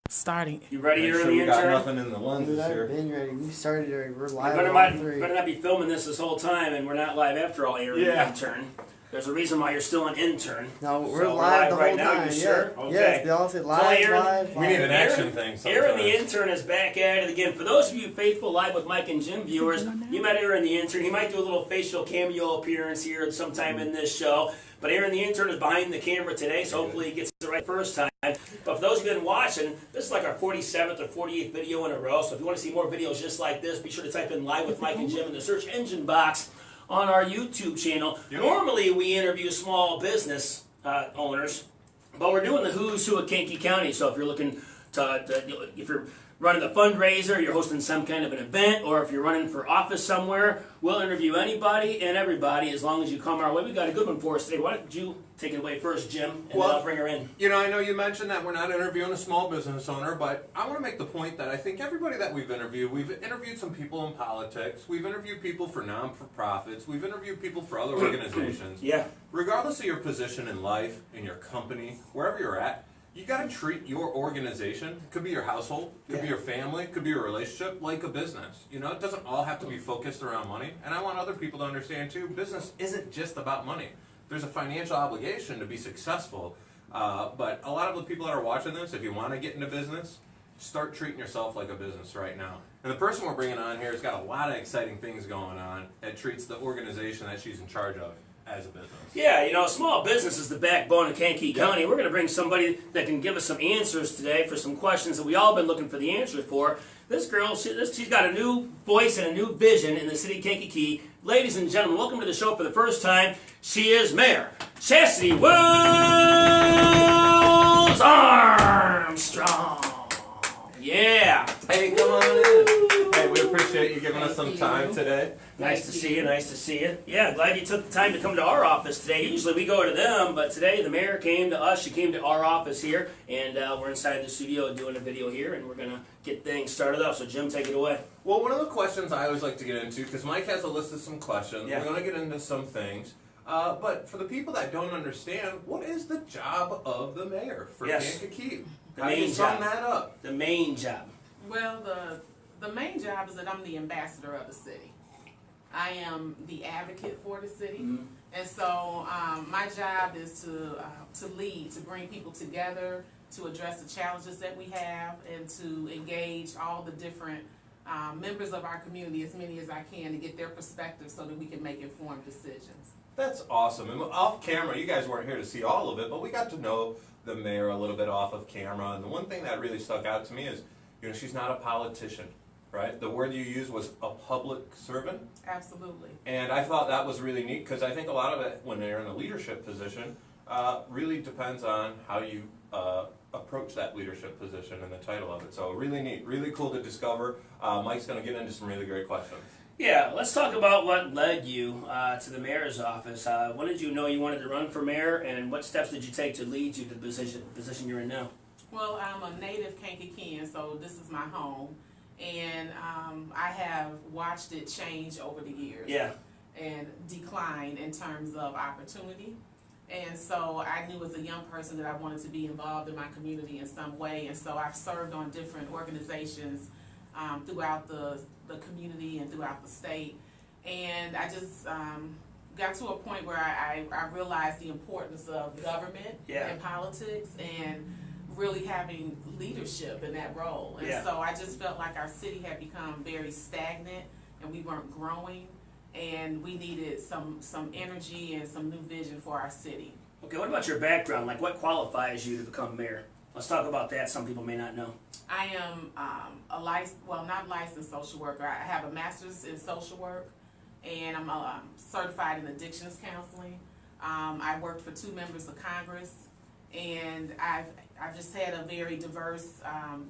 Starting. You ready here in the we intern? got nothing in the lenses Dude, here. I've been ready. We started already. We're live You on 3. better not be filming this whole time, and we're not live after all, Aaron, the intern. There's a reason why you're still an intern. No, we're so live the right whole now. time. You sure? Yeah. Okay. Yes, they all say live, live. We need an action thing sometimes. Aaron the intern is back at it again. For those of you faithful Live with Mike and Jim viewers, you met Aaron the intern. He might do a little facial cameo appearance here sometime in this show. But Aaron the intern is behind the camera today, so hopefully he gets it right first time. But for those who've been watching, this is like our 47th or 48th video in a row. So if you want to see more videos just like this, be sure to type in Live with Mike and Jim in the search engine box on our YouTube channel. Normally we interview small business owners, but we're doing the who's who of Kankakee County. So if you're looking if you're running a fundraiser, you're hosting some kind of an event, or if you're running for office somewhere, we'll interview anybody and everybody as long as you come our way. We got a good one for us today. Why don't you take it away first, Jim, and then I'll bring her in. You know, I know you mentioned that we're not interviewing a small business owner, but I want to make the point that I think everybody that we've interviewed some people in politics, we've interviewed people for non-for-profits, we've interviewed people for other organizations. Yeah. Regardless of your position in life, in your company, wherever you're at, you got to treat your organization, it could be your household, it could be your family, it could be your relationship, like a business. You know, it doesn't all have to be focused around money. And I want other people to understand too, business isn't just about money. There's a financial obligation to be successful. But a lot of the people that are watching this, if you want to get into business, start treating yourself like a business right now. And the person we're bringing on here has got a lot of exciting things going on that treats the organization that she's in charge of as a business. Yeah, you know, small business is the backbone of Kankakee County. We're going to bring somebody that can give us some answers today for some questions that we all been looking for the answers for. This girl, she's got a new voice and a new vision in the city of Kankakee. Ladies and gentlemen, welcome to the show for the first time. She is Mayor Chasity Wells-Armstrong. Yeah. Hey, come on in. Hey, we appreciate you giving us some time today. Nice to see you, nice to see you. Yeah, glad you took the time to come to our office today. Usually we go to them, but today the mayor came to us. She came to our office here, and we're inside the studio doing a video here, and we're going to get things started up. So Jim, take it away. Well, one of the questions I always like to get into, because Mike has a list of some questions, Yeah. we're going to get into some things. But for the people that don't understand, what is the job of the mayor for Kankakee? How do you sum that up? The main job. Well, the main job is that I'm the ambassador of the city. I am the advocate for the city, and so my job is to lead, to bring people together, to address the challenges that we have, and to engage all the different members of our community, as many as I can, to get their perspective so that we can make informed decisions. That's awesome. And off camera, you guys weren't here to see all of it, but we got to know the mayor a little bit off of camera. And the one thing that really stuck out to me is, you know, she's not a politician, right? The word you used was a public servant. Absolutely. And I thought that was really neat because I think a lot of it, when they're in a leadership position, really depends on how you approach that leadership position and the title of it. So really neat, really cool to discover. Mike's going to get into some really great questions. Yeah, let's talk about what led you to the mayor's office. When did you know you wanted to run for mayor, and what steps did you take to lead you to the position you're in now? Well, I'm a native Kankakeean, so this is my home, and I have watched it change over the years. Yeah. And decline in terms of opportunity. And so I knew as a young person that I wanted to be involved in my community in some way, and so I've served on different organizations throughout the community and throughout the state. And I just got to a point where I realized the importance of government and politics and really having leadership in that role. And so I just felt like our city had become very stagnant and we weren't growing, and we needed some energy and some new vision for our city. Okay, what about your background? Like, what qualifies you to become mayor? Let's talk about that. Some people may not know. I am not licensed social worker. I have a master's in social work, and I'm certified in addictions counseling. I worked for 2 members of Congress, and I've just had a very diverse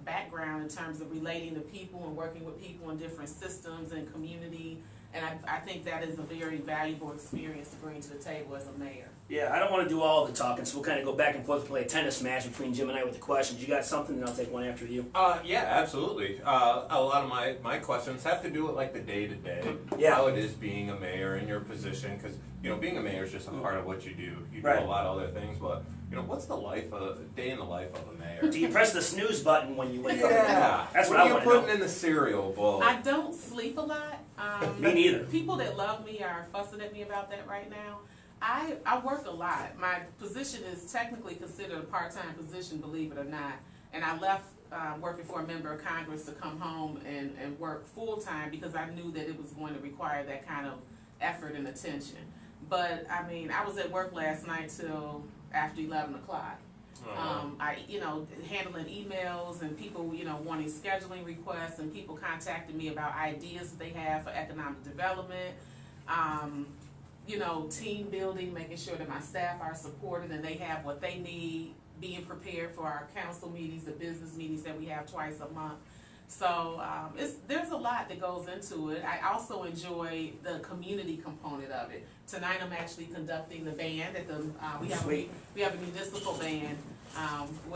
background in terms of relating to people and working with people in different systems and community. And I think that is a very valuable experience to bring to the table as a mayor. Yeah, I don't want to do all of the talking, so we'll kind of go back and forth and play a tennis match between Jim and I with the questions. You got something, then I'll take one after you. Yeah, absolutely. A lot of my questions have to do with like the day-to-day, how it is being a mayor in your position, because being a mayor is just a part of what you do. You do a lot of other things, but what's the day in the life of a mayor? Do you press the snooze button when you wake up? Yeah, That's what I want to know. What are you putting in the cereal bowl? I don't sleep a lot. Me neither. People that love me are fussing at me about that right now. I work a lot. My position is technically considered a part-time position, believe it or not. And I left working for a member of Congress to come home and work full-time because I knew that it was going to require that kind of effort and attention. But I mean, I was at work last night till after 11 o'clock. Handling emails and people, wanting scheduling requests and people contacting me about ideas that they have for economic development. Team building, making sure that my staff are supported and they have what they need, being prepared for our council meetings, the business meetings that we have twice a month. So there's a lot that goes into it. I also enjoy the community component of it. Tonight I'm actually conducting the band at the we have a municipal band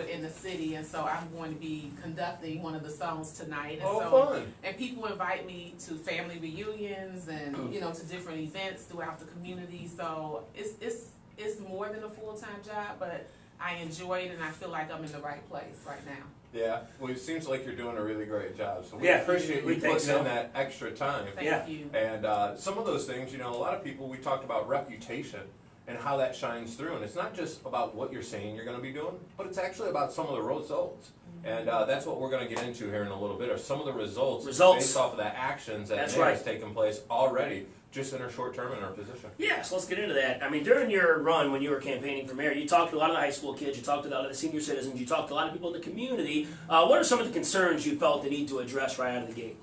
in the city, and so I'm going to be conducting one of the songs tonight. And fun! And people invite me to family reunions and to different events throughout the community. So it's more than a full-time job, but I enjoy it and I feel like I'm in the right place right now. Yeah, well, it seems like you're doing a really great job. So we we appreciate you think putting so. in that extra time. Thank you. And some of those things, a lot of people, we talked about reputation and how that shines through. And it's not just about what you're saying you're going to be doing, but it's actually about some of the results. And that's what we're going to get into here in a little bit, are some of the results based off of the actions that has taken place already, just in her short term in her position. Yeah, so let's get into that. I mean, during your run when you were campaigning for mayor, you talked to a lot of the high school kids, you talked to a lot of the senior citizens, you talked to a lot of people in the community. What are some of the concerns you felt the need to address right out of the gate?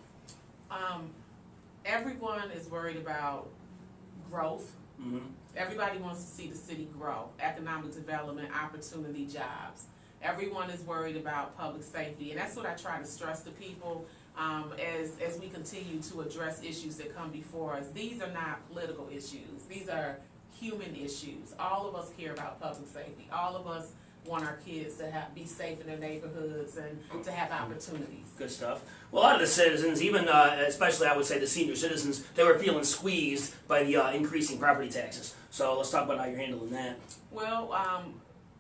Everyone is worried about growth. Mm-hmm. Everybody wants to see the city grow, economic development, opportunity, jobs. Everyone is worried about public safety, and that's what I try to stress to people as we continue to address issues that come before us. These are not political issues. These are human issues. All of us care about public safety. All of us want our kids to be safe in their neighborhoods and to have opportunities. Good stuff. Well, a lot of the citizens, even especially I would say the senior citizens, they were feeling squeezed by the increasing property taxes. So let's talk about how you're handling that. Well,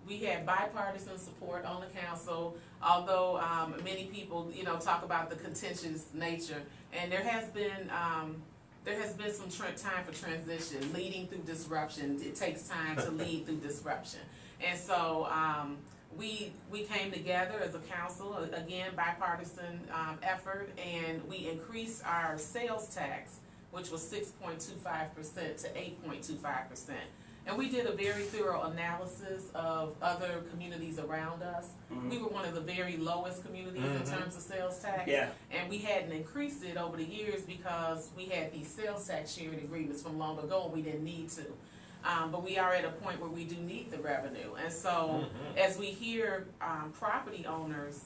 we had bipartisan support on the council, although many people, talk about the contentious nature, and there has been some time for transition, leading through disruption. It takes time to lead through disruption, and so we came together as a council, again bipartisan effort, and we increased our sales tax, which was 6.25% to 8.25%. And we did a very thorough analysis of other communities around us. Mm-hmm. We were one of the very lowest communities in terms of sales tax. Yeah. And we hadn't increased it over the years because we had these sales tax sharing agreements from long ago and we didn't need to. But we are at a point where we do need the revenue. And so as we hear property owners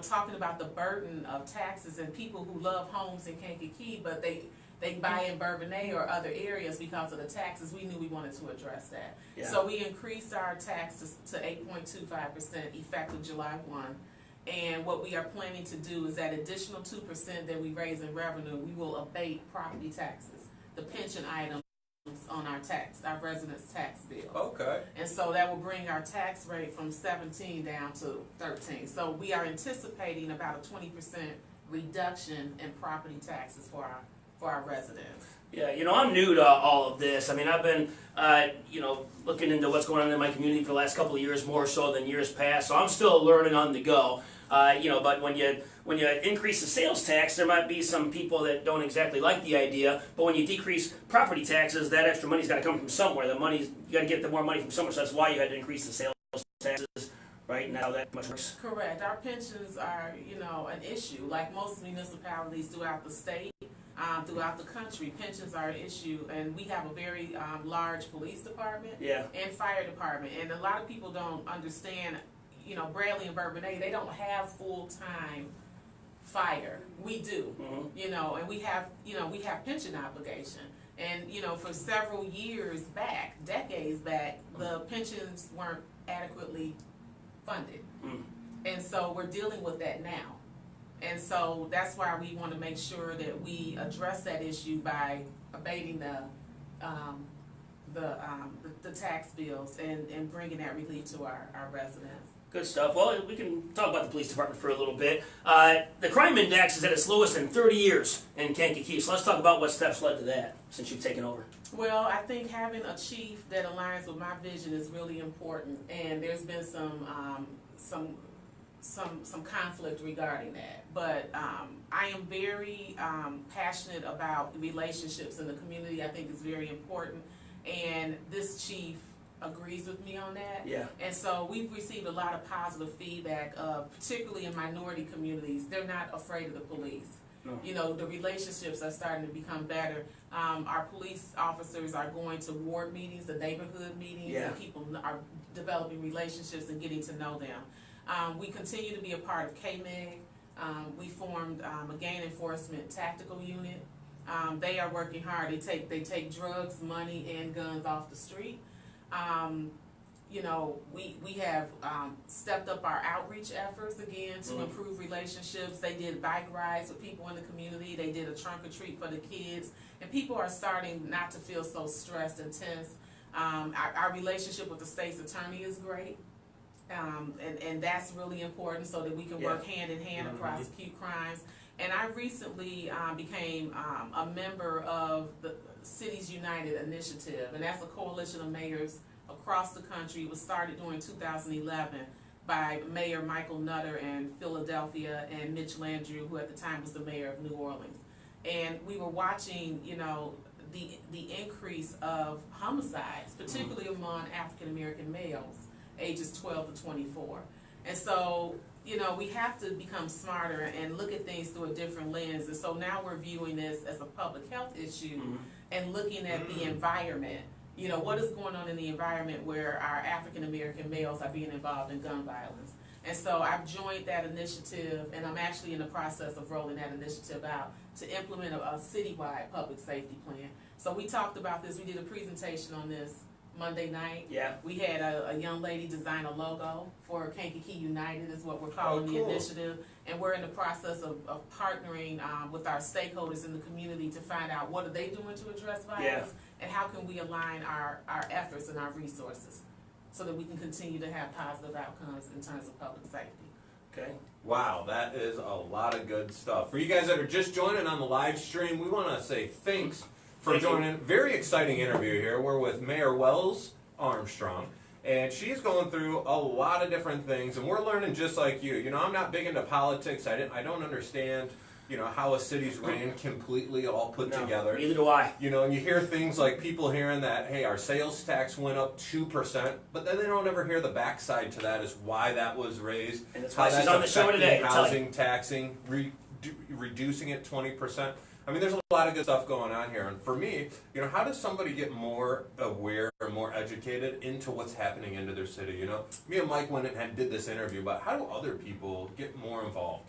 talking about the burden of taxes and people who love homes in Kankakee, but they buy in Bourbonnais or other areas because of the taxes, we knew we wanted to address that. Yeah. So we increased our tax to 8.25% effective July 1. And what we are planning to do is that additional 2% that we raise in revenue, we will abate property taxes, the pension items on our residence tax bill. Okay. And so that will bring our tax rate from 17 down to 13. So we are anticipating about a 20% reduction in property taxes for our residents. Yeah, I'm new to all of this. I mean, I've been, looking into what's going on in my community for the last couple of years, more so than years past. So I'm still learning on the go. But when you increase the sales tax, there might be some people that don't exactly like the idea. But when you decrease property taxes, that extra money's got to come from somewhere. You got to get the more money from somewhere. So that's why you had to increase the sales taxes. Right now, that much works. Correct. Our pensions are, an issue. Like most municipalities throughout the state. Throughout the country, pensions are an issue, and we have a very large police department and fire department, and a lot of people don't understand, Bradley and Bourbonnais, they don't have full-time fire. We do, and we have pension obligation, And, you know, for several years back, decades back, the pensions weren't adequately funded. And so we're dealing with that now. And so that's why we want to make sure that we address that issue by abating the tax bills and bringing that relief to our residents. Good stuff. Well, we can talk about the police department for a little bit. The crime index is at its lowest in 30 years in Kankakee, so let's talk about what steps led to that since you've taken over. Well, I think having a chief that aligns with my vision is really important, and there's been some conflict regarding that. But I am very passionate about relationships in the community. I think it's very important, and this chief agrees with me on that. Yeah. And so we've received a lot of positive feedback, particularly in minority communities. They're not afraid of the police. No. You know, the relationships are starting to become better. Our police officers are going to ward meetings, the neighborhood meetings, Yeah. and people are developing relationships and getting to know them. We continue to be a part of KMEG. We formed a gang enforcement tactical unit. They are working hard. They take drugs, money, and guns off the street. You know, we have stepped up our outreach efforts again to improve relationships. They did bike rides with people in the community. They did a trunk or treat for the kids. And people are starting not to feel so stressed and tense. Our relationship with the state's attorney is great. And that's really important so that we can work hand in hand to prosecute crimes. And I recently became a member of the Cities United initiative, and that's a coalition of mayors across the country. It was started during 2011 by Mayor Michael Nutter in Philadelphia and Mitch Landrieu, who at the time was the mayor of New Orleans. And we were watching, you know, the increase of homicides, particularly among African American males, ages 12 to 24. And so, you know, we have to become smarter and look at things through a different lens. And so now we're viewing this as a public health issue and looking at the environment. You know, what is going on in the environment where our African American males are being involved in gun violence. And so I've joined that initiative, and I'm actually in the process of rolling that initiative out to implement a citywide public safety plan. So we talked about this. We did a presentation on this Monday night. Yeah. We had a young lady design a logo for Kankakee United is what we're calling the initiative. And we're in the process of partnering with our stakeholders in the community to find out what are they doing to address violence and how can we align our efforts and our resources so that we can continue to have positive outcomes in terms of public safety. Okay. Wow, that is a lot of good stuff. For you guys that are just joining on the live stream, we want to say thanks for joining. Very exciting interview here. We're with Mayor Wells-Armstrong, and she's going through a lot of different things, and we're learning just like you. You know, I'm not big into politics. I don't understand, you know, how a city's ran completely all put together. Neither do I. You know, and you hear things like people hearing that, hey, our sales tax went up 2%, but then they don't ever hear the backside to that is why that was raised. And that's why she's on the show today. Housing taxing, reducing it 20%. I mean, there's a lot of good stuff going on here. And for me, you know, how does somebody get more aware or more educated into what's happening into their city? You know, me and Mike went and did this interview, but how do other people get more involved?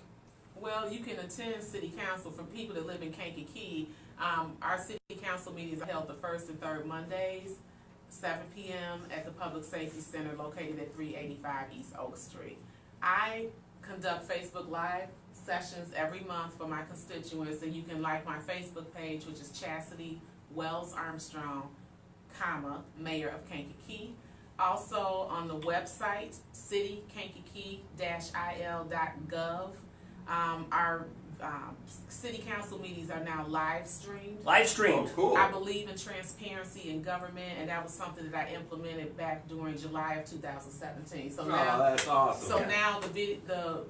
Well, you can attend city council for people that live in Kankakee. Our city council meetings are held the first and third Mondays, 7 p.m. at the Public Safety Center located at 385 East Oak Street. I conduct Facebook Live sessions every month for my constituents, and you can like my Facebook page, which is Chasity Wells-Armstrong, Mayor of Kankakee. Also on the website, citykankakee-il.gov. Our city council meetings are now live streamed. Live streamed. Oh, cool. I believe in transparency in government, and that was something that I implemented back during July of 2017. So now, that's awesome. so now the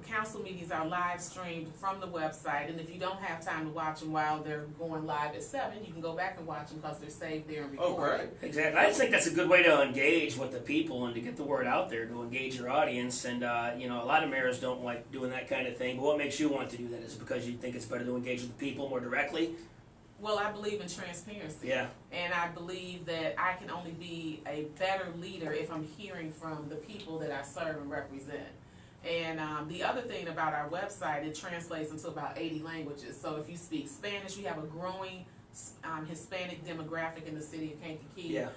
council meetings are live streamed from the website, and if you don't have time to watch them while they're going live at 7, you can go back and watch them because they're saved there and recorded. Oh, great. Exactly. I just think that's a good way to engage with the people and to get the word out there, to engage your audience. And, you know, a lot of mayors don't like doing that kind of thing. But what makes you want to do that? Is it because you think it's better to engage with the people more directly? Well, I believe in transparency. Yeah. And I believe that I can only be a better leader if I'm hearing from the people that I serve and represent. And the other thing about our website, it translates into about 80 languages. So if you speak Spanish, we have a growing Hispanic demographic in the city of Kankakee. Yeah.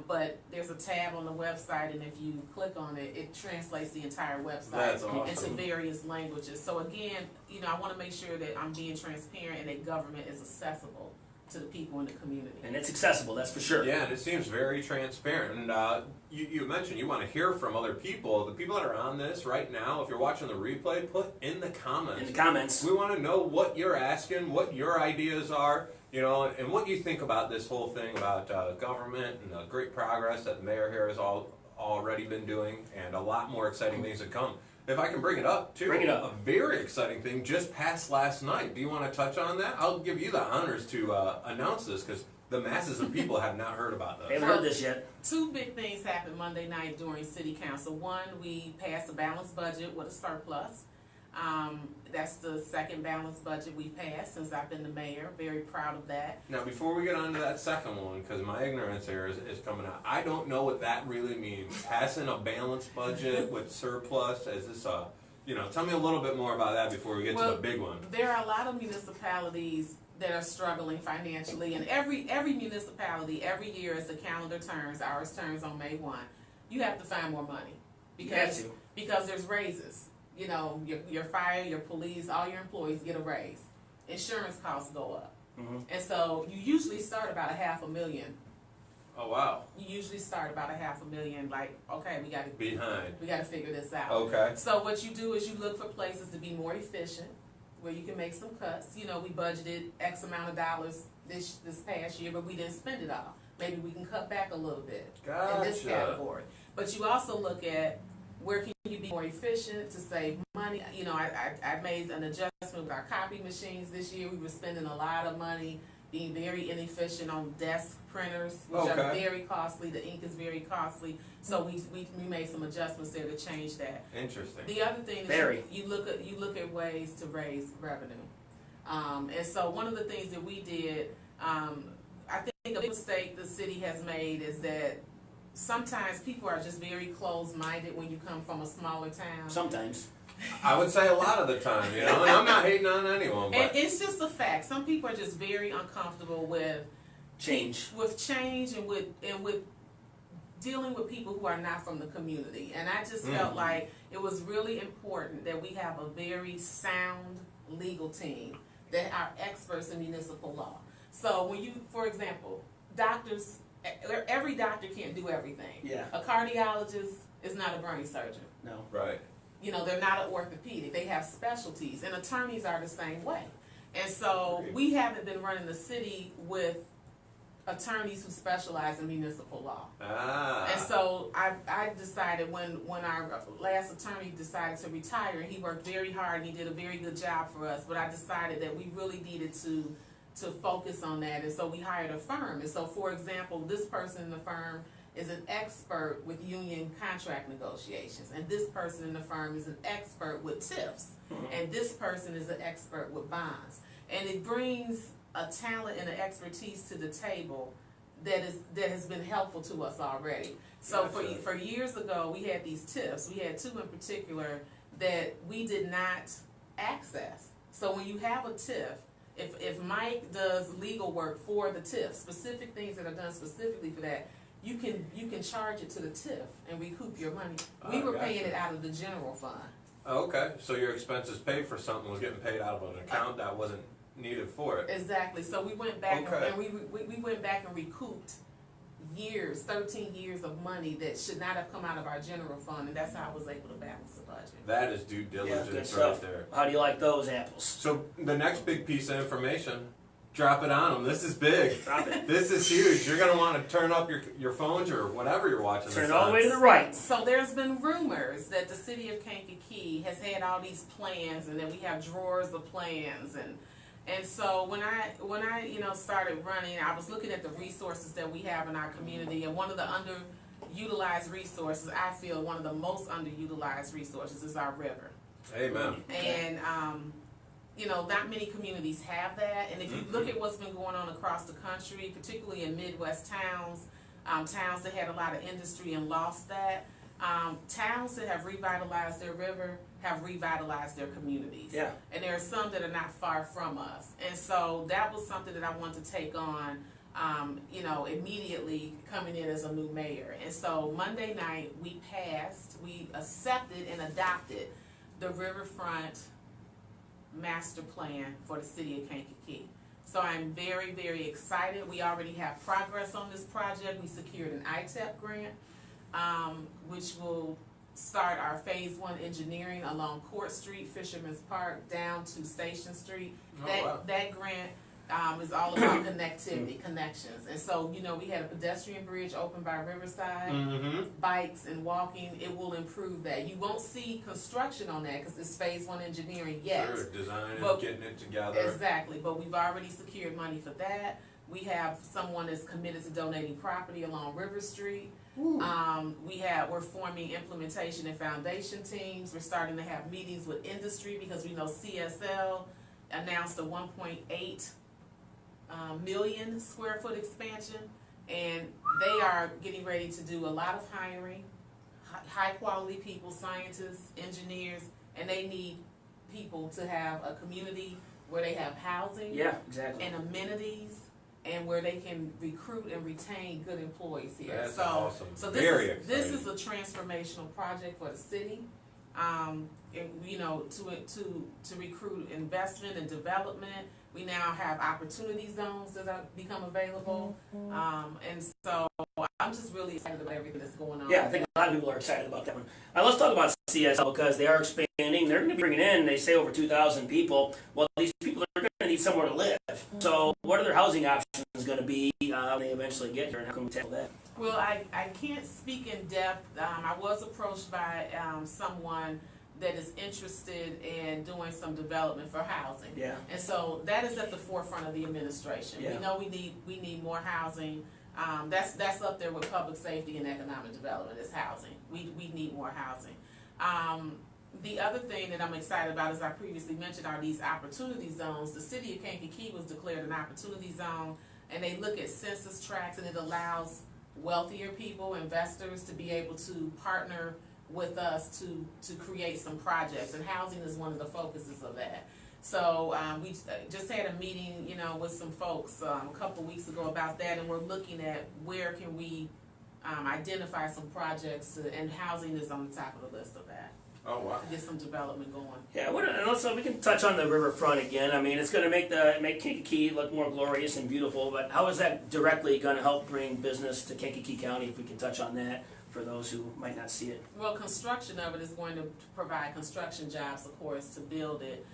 But there's a tab on the website, and if you click on it, it translates the entire website That's into awesome. various languages. So again, I want to make sure that I'm being transparent and that government is accessible to the people in the community. And it's accessible, that's for sure. Yeah, and it seems very transparent. And you mentioned you want to hear from other people. The people that are on this right now, if you're watching the replay, put in the comments. In the comments. We want to know what you're asking, what your ideas are, and what you think about this whole thing about government and the great progress that the mayor here has already been doing, and a lot more exciting things to come. If I can bring it up, too. Bring it up. A very exciting thing just passed last night. Do you want to touch on that? I'll give you the honors to announce this, because the masses of people have not heard about I this. haven't heard this yet. Two big things happened Monday night during city council. One, we passed a balanced budget with a surplus. That's the second balanced budget we passed since I've been the mayor. Very proud of that. Now, before we get on to that second one, because my ignorance here is coming out, I don't know what that really means. Passing a balanced budget with surplus, is this tell me a little bit more about that before we get to the big one. There are a lot of municipalities that are struggling financially, and every municipality, every year as the calendar turns, ours turns on May 1, you have to find more money. Because there's raises. Your fire, your police, all your employees get a raise. Insurance costs go up. Mm-hmm. And so you usually start about $500,000. Oh, wow. You usually start about $500,000, like, okay, we gotta figure this out. Okay. So what you do is you look for places to be more efficient, where you can make some cuts. We budgeted X amount of dollars this past year, but we didn't spend it all. Maybe we can cut back a little bit in this category. But you also look at where can you be more efficient to save money. I made an adjustment with our copy machines this year. We were spending a lot of money being very inefficient on desk printers, which are very costly. The ink is very costly. So we made some adjustments there to change that. Interesting. The other thing is you look at ways to raise revenue. And so one of the things that we did, I think a big mistake the city has made is that sometimes people are just very closed-minded when you come from a smaller town. Sometimes. I would say a lot of the time, and I'm not hating on anyone, but And it's just a fact. Some people are just very uncomfortable with change. With change and with dealing with people who are not from the community. And I just felt like it was really important that we have a very sound legal team that are experts in municipal law. So when for example, doctors, every doctor can't do everything. Yeah. A cardiologist is not a brain surgeon. No. right. They're not an orthopedic. They have specialties, and attorneys are the same way. And so we haven't been running the city with attorneys who specialize in municipal law. And so I decided when our last attorney decided to retire, and he worked very hard and he did a very good job for us, but I decided that we really needed to focus on that. And so we hired a firm. And so, for example, this person in the firm is an expert with union contract negotiations, and this person in the firm is an expert with TIFs, and this person is an expert with bonds. And it brings a talent and an expertise to the table that has been helpful to us already. So for years ago, we had these TIFs. We had two in particular that we did not access. So when you have a TIF, if Mike does legal work for the TIF, specific things that are done specifically for that, you can charge it to the TIF and recoup your money. We were paying it out of the general fund. Okay, so your expenses paid for something was getting paid out of an account that wasn't needed for it. Exactly. So we went back and we went back and recouped 13 years of money that should not have come out of our general fund, and that's how I was able to balance the budget. That is due Yeah, diligence good right stuff. there. How do you like those apples? So the next big piece of information, drop it on them. This is big. Drop it. This is huge. You're going to want to turn up your phones or whatever you're watching. Turn this it all on. the way to the right. So there's been rumors that the city of Kankakee has had all these plans, and that we have drawers of plans, and so when I started running, I was looking at the resources that we have in our community, and one of the underutilized resources, I feel one of the most underutilized resources, is our river. Amen. And not many communities have that. And if you look at what's been going on across the country, particularly in Midwest towns, towns that had a lot of industry and lost that, towns that have revitalized their river have revitalized their communities. Yeah. And there are some that are not far from us. And so that was something that I wanted to take on, immediately coming in as a new mayor. And so Monday night, we accepted and adopted the Riverfront Master Plan for the city of Kankakee. So I'm very, very excited. We already have progress on this project. We secured an ITEP grant, which will start our phase 1 engineering along Court Street, Fisherman's Park, down to Station Street. That grant is all about connectivity, connections. And so, we had a pedestrian bridge open by Riverside, bikes and walking. It will improve that. You won't see construction on that because it's phase 1 engineering yet. Sure, designing, getting it together. Exactly, but we've already secured money for that. We have someone that's committed to donating property along River Street. We're forming implementation and foundation teams. We're starting to have meetings with industry because we know CSL announced a 1.8 million square foot expansion, and they are getting ready to do a lot of hiring, high quality people, scientists, engineers, and they need people to have a community where they have housing, Yeah, exactly. and amenities, and where they can recruit and retain good employees here. That's so, awesome. So Very this is exciting. a transformational project for the city. And, to recruit investment and development. We now have opportunity zones that have become available. And so I'm just really excited about everything that's going on. Yeah, I think a lot of people are excited about that one. Let's talk about CSL because they are expanding. They're going to be bringing in, they say, over 2,000 people. Well, these people are going to need somewhere to live. So what are their housing options going to be when they eventually get here, and how can we tackle that? Well, I can't speak in depth. I was approached by someone that is interested in doing some development for housing. Yeah. And so that is at the forefront of the administration. Yeah. We know we need more housing. That's up there with public safety and economic development is housing. We need more housing. The other thing that I'm excited about, as I previously mentioned, are these opportunity zones. The city of Kankakee was declared an opportunity zone, and they look at census tracts, and it allows wealthier people, investors, to be able to partner with us to create some projects, and housing is one of the focuses of that. So we just had a meeting, with some folks a couple weeks ago about that, and we're looking at where can we identify some projects, and housing is on the top of the list of that. Oh, wow. To get some development going. Yeah, and also we can touch on the riverfront again. I mean, it's going to make Kankakee look more glorious and beautiful, but how is that directly going to help bring business to Kankakee County, if we can touch on that for those who might not see it? Well, construction of it is going to provide construction jobs, of course, to build it.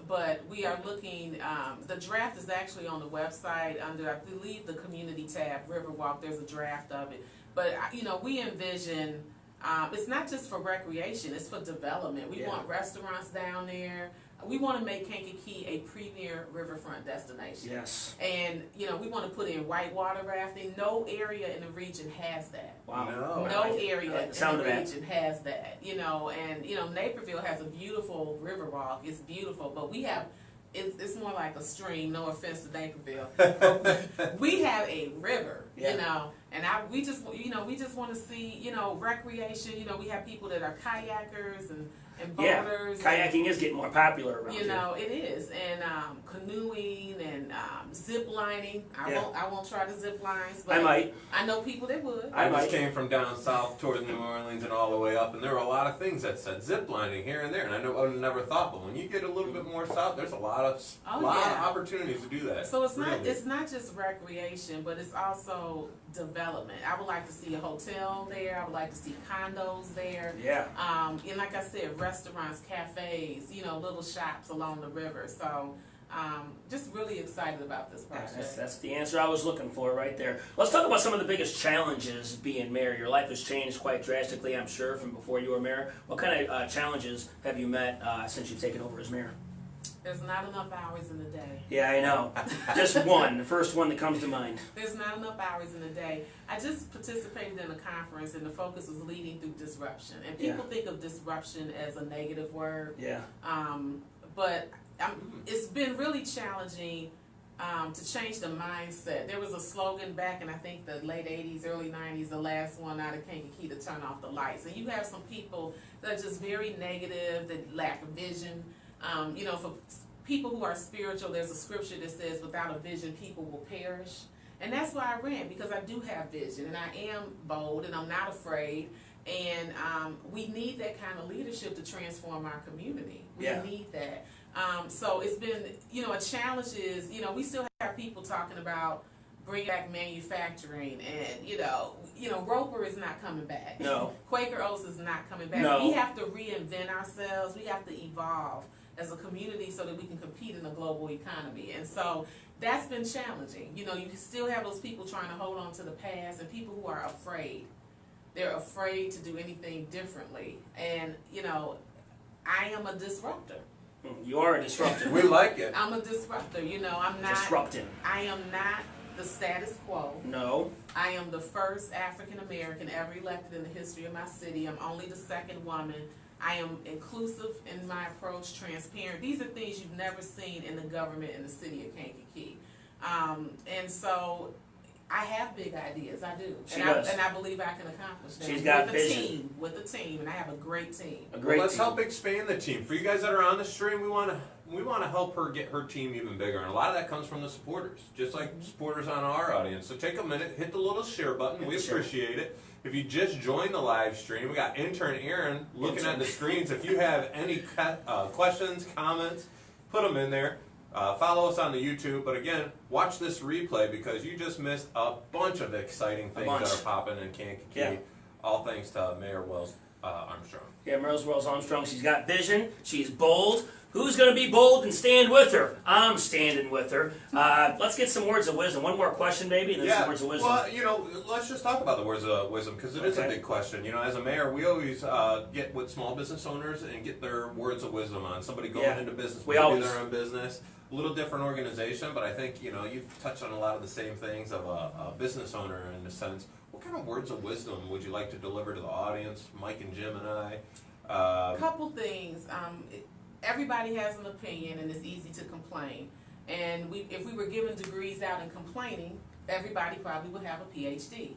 But we are looking, the draft is actually on the website under, I believe, the community tab, Riverwalk. There's a draft of it. But, we envision, it's not just for recreation, it's for development. We want restaurants down there. We want to make Kankakee a premier riverfront destination. Yes. And, we want to put in whitewater rafting. No area in the region has that. Wow. No area in sound the of that. region has that. And, Naperville has a beautiful river walk. It's beautiful, but we have, it's more like a stream, no offense to Naperville. We have a river, and we just want to see, recreation. We have people that are kayakers and boaters. Yeah, kayaking is getting more popular around here. It is, and canoeing and zip lining. I won't try the zip lines, but I might. I know people that would. I just came from down south towards New Orleans and all the way up, and there were a lot of things that said zip lining here and there, and I would have never thought, but when you get a little bit more south, there's a lot of opportunities to do that. So it's not just recreation, but it's also development. I would like to see a hotel there. I would like to see condos there. Yeah. And like I said, restaurants, cafes, little shops along the river. So just really excited about this project. That's the answer I was looking for right there. Let's talk about some of the biggest challenges being mayor. Your life has changed quite drastically, I'm sure, from before you were mayor. What kind of challenges have you met since you've taken over as mayor? There's not enough hours in the day. Yeah, I know. Just one, the first one that comes to mind. There's not enough hours in the day. I just participated in a conference, and the focus was leading through disruption. And people think of disruption as a negative word. Yeah. But it's been really challenging to change the mindset. There was a slogan back in, I think, the late 80s, early 90s, the last one out of Kankakee, to turn off the lights. And you have some people that are just very negative, that lack of vision. For people who are spiritual, there's a scripture that says, without a vision, people will perish. And that's why I ran, because I do have vision, and I am bold, and I'm not afraid. And we need that kind of leadership to transform our community. We need that. So it's been, a challenge is, we still have people talking about bring back manufacturing, and, Roper is not coming back. No. Quaker Oats is not coming back. No. We have to reinvent ourselves. We have to evolve as a community so that we can compete in the global economy. And so that's been challenging. You still have those people trying to hold on to the past, and people who are afraid. They're afraid to do anything differently. And, I am a disruptor. You are a disruptor. We like it. I'm a disruptor. I'm not. Disrupting. I am not the status quo. No. I am the first African American ever elected in the history of my city. I'm only the second woman. I am inclusive in my approach, transparent. These are things you've never seen in the government in the city of Kankakee. And so I have big ideas. I do. She does. And I believe I can accomplish them. She's got vision. With a team, and I have a great team. Let's help expand the team. For you guys that are on the stream, we want to help her get her team even bigger, and a lot of that comes from the supporters, just like supporters on our audience. So take a minute, hit the little share button. We appreciate it. If you just joined the live stream, we got intern Aaron looking at the screens. If you have any questions, comments, put them in there. Follow us on the YouTube, but again, watch this replay because you just missed a bunch of exciting things that are popping in Kankakee. All thanks to Mayor Wells-Armstrong. Yeah, Mayor Wells-Armstrong, she's got vision, she's bold. Who's going to be bold and stand with her? I'm standing with her. Let's get some words of wisdom. One more question maybe, and then some words of wisdom. Well, let's just talk about the words of wisdom because it is a big question. As a mayor, we always get with small business owners and get their words of wisdom on somebody going into business, maybe their own business. A little different organization, but I think, you've touched on a lot of the same things of a business owner in a sense. What kind of words of wisdom would you like to deliver to the audience, Mike and Jim and I? Couple things. Everybody has an opinion, and it's easy to complain. And if we were given degrees out in complaining, everybody probably would have a PhD.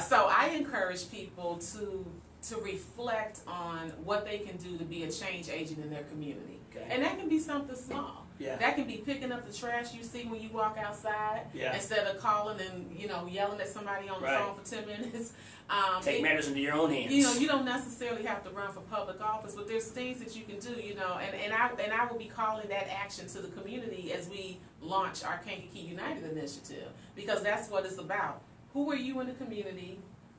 So I encourage people to reflect on what they can do to be a change agent in their community. And that can be something small. That can be picking up the trash you see when you walk outside instead of calling and yelling at somebody on the phone for 10 minutes. Take matters into your own hands. You don't necessarily have to run for public office, but there's things that you can do. And I will be calling that action to the community as we launch our Kankakee United initiative, because that's what it's about. Who are you in the community?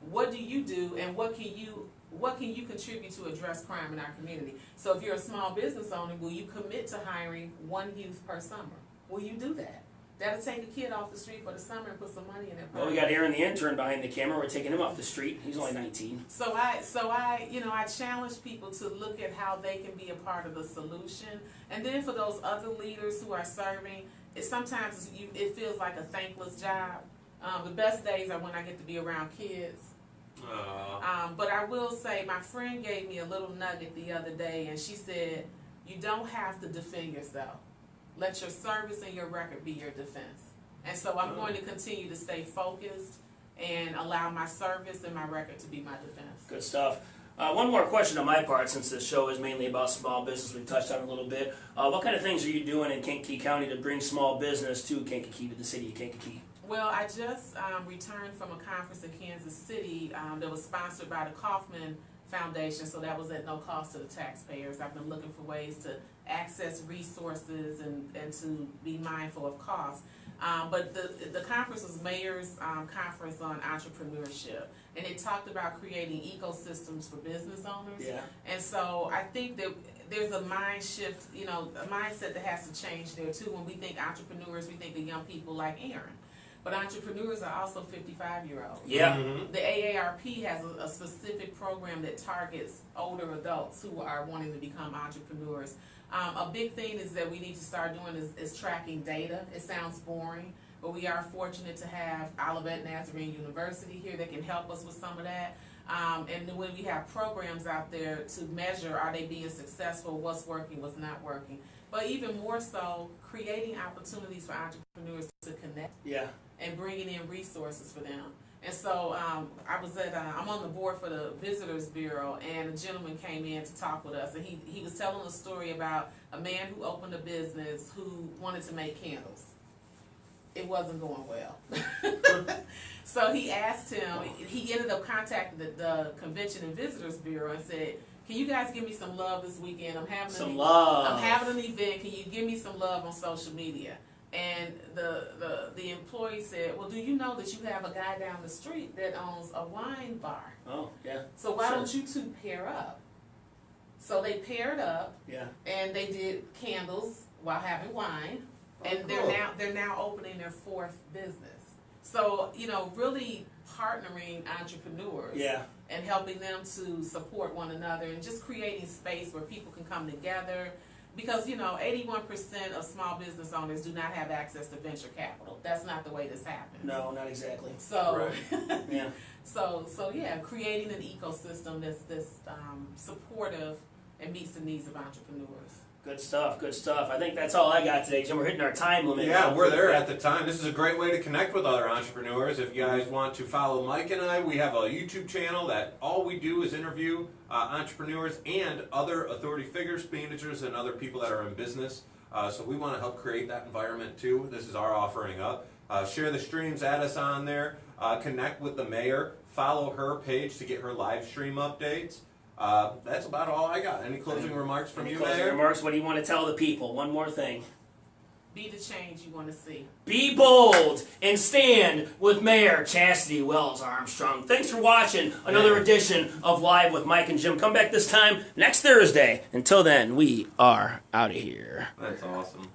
What do you do, and what can you contribute to address crime in our community? So if you're a small business owner, will you commit to hiring one youth per summer? Will you do that? That'll take a kid off the street for the summer and put some money in their pocket. Well, we got Aaron the intern behind the camera. We're taking him off the street. He's only 19. So I challenge people to look at how they can be a part of the solution. And then for those other leaders who are serving, sometimes it feels like a thankless job. The best days are when I get to be around kids. But I will say, my friend gave me a little nugget the other day, and she said, you don't have to defend yourself. Let your service and your record be your defense. And so I'm going to continue to stay focused and allow my service and my record to be my defense. Good stuff. One more question on my part, since this show is mainly about small business. We've touched on it a little bit. What kind of things are you doing in Kankakee County to bring small business to Kankakee, to the city of Kankakee? Well, I just returned from a conference in Kansas City that was sponsored by the Kauffman Foundation, so that was at no cost to the taxpayers. I've been looking for ways to access resources and to be mindful of costs. But the conference was Mayor's Conference on Entrepreneurship, and it talked about creating ecosystems for business owners. And so I think that there's a mind shift, a mindset that has to change there too. When we think entrepreneurs, we think of young people like Aaron. But entrepreneurs are also 55-year-olds. The AARP has a specific program that targets older adults who are wanting to become entrepreneurs. A big thing is that we need to start doing is tracking data. It sounds boring, but we are fortunate to have Olivet Nazarene University here that can help us with some of that. And then when we have programs out there to measure, are they being successful, what's working, what's not working. But even more so, creating opportunities for entrepreneurs to connect Yeah. and bringing in resources for them. And so I'm on the board for the Visitors Bureau, and a gentleman came in to talk with us, and he was telling a story about a man who opened a business who wanted to make candles. It wasn't going well. So he asked him, he ended up contacting the Convention and Visitors Bureau and said, can you guys give me some love this weekend? I'm having an event. Can you give me some love on social media? And the employee said, well, do you know that you have a guy down the street that owns a wine bar? Oh, yeah. So why don't you two pair up? So they paired up, Yeah. and they did candles while having wine, and cool. they're now opening their 4th business. So, really partnering entrepreneurs. Yeah. And helping them to support one another and just creating space where people can come together. Because, 81% of small business owners do not have access to venture capital. That's not the way this happens. No, not exactly. So, Yeah. so yeah, creating an ecosystem that's supportive and meets the needs of entrepreneurs. Good stuff, good stuff. I think that's all I got today, Jim. We're hitting our time limit. Yeah, we're there at the time. This is a great way to connect with other entrepreneurs. If you guys want to follow Mike and I, we have a YouTube channel that all we do is interview entrepreneurs and other authority figures, managers, and other people that are in business. So we want to help create that environment too. This is our offering up. Share the streams, add us on there, connect with the mayor, follow her page to get her live stream updates. That's about all I got. Any closing remarks from you, Closing Mayor? remarks, what do you want to tell the people? One more thing. Be the change you want to see. Be bold and stand with Mayor Chasity Wells-Armstrong. Thanks for watching another edition of Live with Mike and Jim. Come back this time next Thursday. Until then, we are out of here. That's awesome.